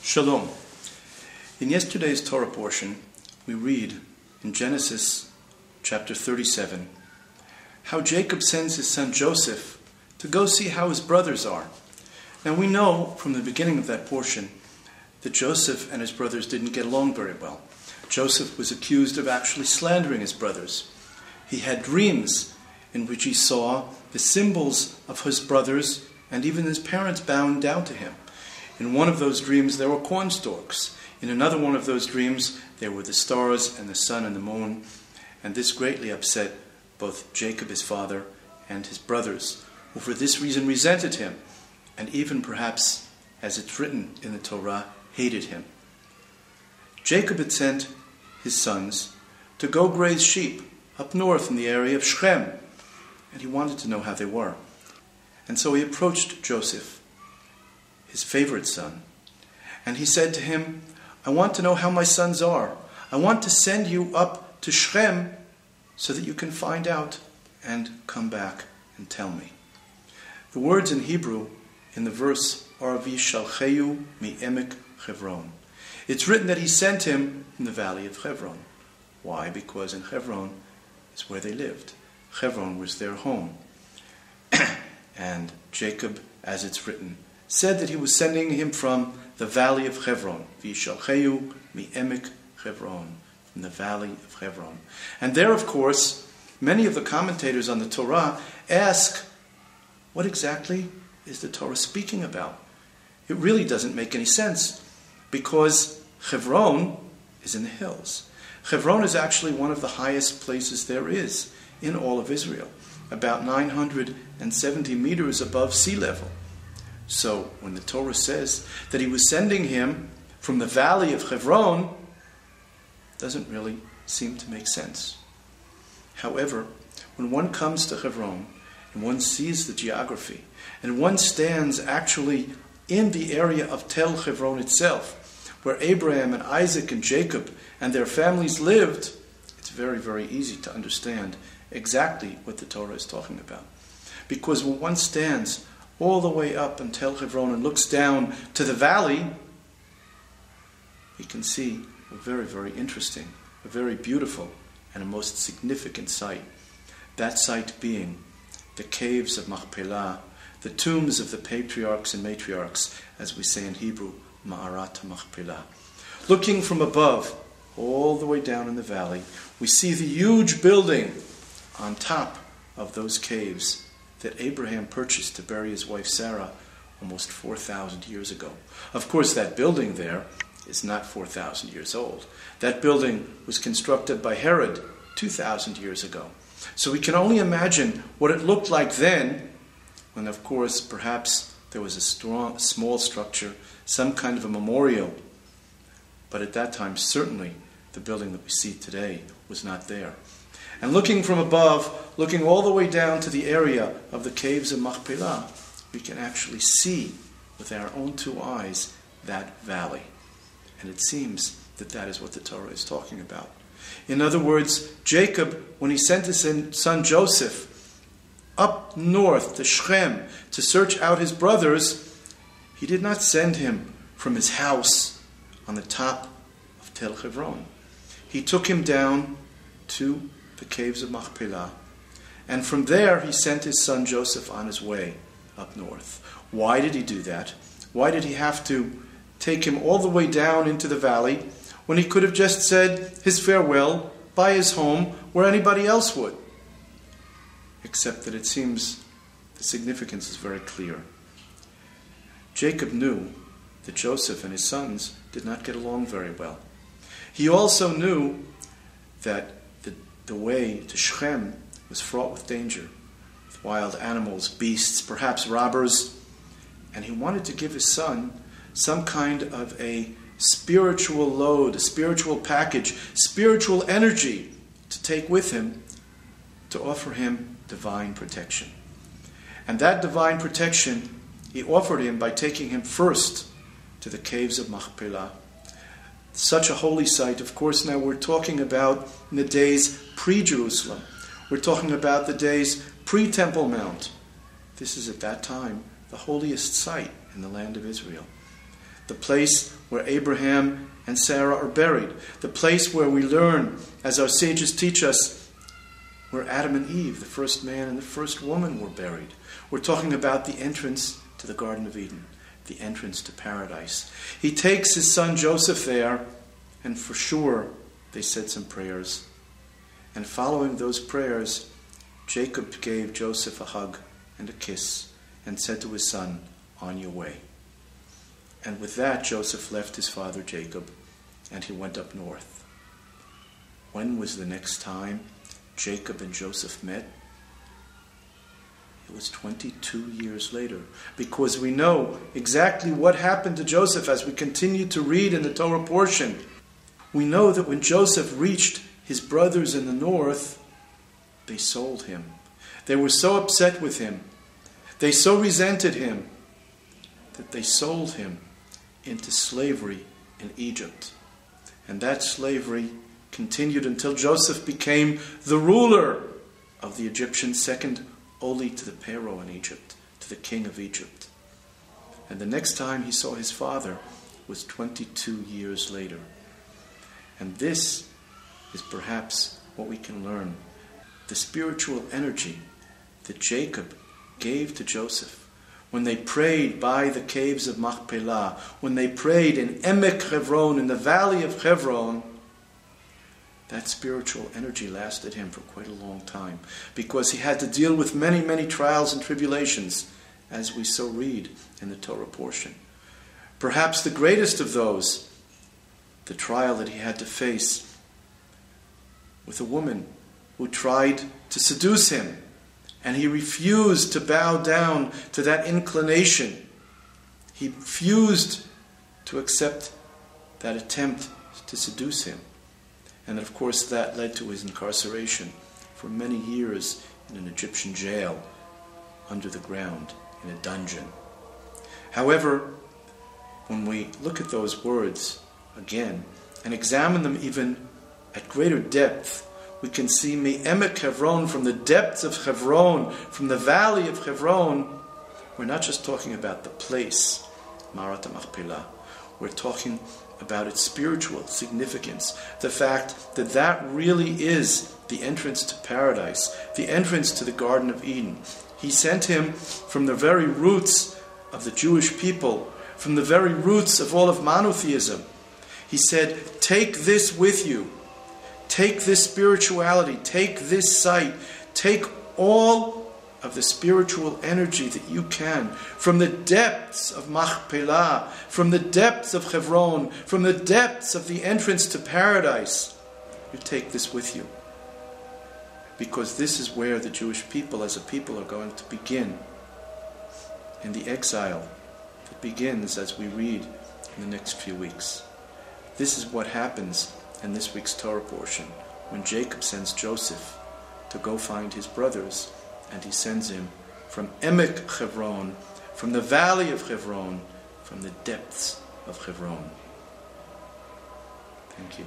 Shalom. In yesterday's Torah portion, we read in Genesis chapter 37 how Jacob sends his son Joseph to go see how his brothers are. Now we know from the beginning of that portion that Joseph and his brothers didn't get along very well. Joseph was accused of actually slandering his brothers. He had dreams in which he saw the symbols of his brothers and even his parents bowing down to him. In one of those dreams there were cornstalks. In another one of those dreams there were the stars and the sun and the moon. And this greatly upset both Jacob, his father, and his brothers, who for this reason resented him, and even perhaps, as it's written in the Torah, hated him. Jacob had sent his sons to go graze sheep up north in the area of Shechem, and he wanted to know how they were. And so he approached Joseph, his favorite son, and he said to him, I want to know how my sons are. I want to send you up to Shechem so that you can find out and come back and tell me. The words in Hebrew in the verse are Vishalcheyu mi Emek Hebron. It's written that he sent him from the valley of Hebron. Why? Because in Hebron is where they lived. Hebron was their home. And Jacob, as it's written, said that he was sending him from the valley of Hebron. Vishalcheyu mi Emek Hebron. From the valley of Hebron. And there, of course, many of the commentators on the Torah ask, what exactly is the Torah speaking about? It really doesn't make any sense, because Hebron is in the hills. Hebron is actually one of the highest places there is in all of Israel, about 970 meters above sea level. So when the Torah says that he was sending him from the valley of Hebron, it doesn't really seem to make sense. However, when one comes to Hebron and one sees the geography, and one stands actually in the area of Tel Hebron itself, where Abraham and Isaac and Jacob and their families lived, it's very, very easy to understand exactly what the Torah is talking about. Because when one stands all the way up in Tel Hebron and looks down to the valley, he can see a very, very interesting, a very beautiful, and a most significant sight. That sight being the caves of Machpelah, the tombs of the patriarchs and matriarchs, as we say in Hebrew, Ma'arat Machpelah. Looking from above, all the way down in the valley, we see the huge building on top of those caves that Abraham purchased to bury his wife Sarah almost 4,000 years ago. Of course, that building there is not 4,000 years old. That building was constructed by Herod 2,000 years ago. So we can only imagine what it looked like then, when, of course, perhaps there was a small structure, some kind of a memorial. But at that time, certainly, the building that we see today was not there. And looking from above, looking all the way down to the area of the caves of Machpelah, we can actually see with our own two eyes that valley. And it seems that that is what the Torah is talking about. In other words, Jacob, when he sent his son Joseph up north to Shechem to search out his brothers, he did not send him from his house on the top of Tel Hebron. He took him down to the caves of Machpelah, and from there he sent his son Joseph on his way up north. Why did he do that? Why did he have to take him all the way down into the valley when he could have just said his farewell by his home where anybody else would? Except that it seems the significance is very clear. Jacob knew that Joseph and his sons did not get along very well. He also knew that the way to Shechem was fraught with danger, with wild animals, beasts, perhaps robbers, and he wanted to give his son some kind of a spiritual load, a spiritual package, spiritual energy to take with him to offer him divine protection. And that divine protection he offered him by taking him first to the caves of Machpelah. Such a holy site. Of course, now we're talking about in the days pre-Jerusalem. We're talking about the days pre-Temple Mount. This is at that time the holiest site in the land of Israel. The place where Abraham and Sarah are buried. The place where we learn, as our sages teach us, where Adam and Eve, the first man and the first woman, were buried. We're talking about the entrance to the Garden of Eden, the entrance to paradise. He takes his son Joseph there, and for sure they said some prayers. And following those prayers, Jacob gave Joseph a hug and a kiss and said to his son, "On your way." And with that, Joseph left his father Jacob and he went up north. When was the next time Jacob and Joseph met? It was 22 years later, because we know exactly what happened to Joseph as we continue to read in the Torah portion. We know that when Joseph reached his brothers in the north, they sold him. They were so upset with him, they so resented him, that they sold him into slavery in Egypt. And that slavery continued until Joseph became the ruler of the Egyptians, second only to the Pharaoh in Egypt, to the king of Egypt. And the next time he saw his father was 22 years later. And this is perhaps what we can learn. The spiritual energy that Jacob gave to Joseph when they prayed by the caves of Machpelah, when they prayed in Emek Hebron, in the valley of Hebron, that spiritual energy lasted him for quite a long time, because he had to deal with many, many trials and tribulations, as we so read in the Torah portion. Perhaps the greatest of those, the trial that he had to face with a woman who tried to seduce him, and he refused to bow down to that inclination. He refused to accept that attempt to seduce him. And of course that led to his incarceration for many years in an Egyptian jail under the ground in a dungeon. However, when we look at those words again and examine them even at greater depth, we can see Emek Hebron, from the depths of Hebron, from the valley of Hebron. We're not just talking about the place, Marat HaMachpelah. We're talking about its spiritual significance. The fact that that really is the entrance to paradise, the entrance to the Garden of Eden. He sent him from the very roots of the Jewish people, from the very roots of all of monotheism. He said, take this with you. Take this spirituality, take this sight, take all of the spiritual energy that you can from the depths of Machpelah, from the depths of Hebron, from the depths of the entrance to paradise. You take this with you. Because this is where the Jewish people as a people are going to begin, in the exile that begins as we read in the next few weeks. This is what happens in this week's Torah portion, when Jacob sends Joseph to go find his brothers, and he sends him from Emek Hebron, from the valley of Hebron, from the depths of Hebron. Thank you.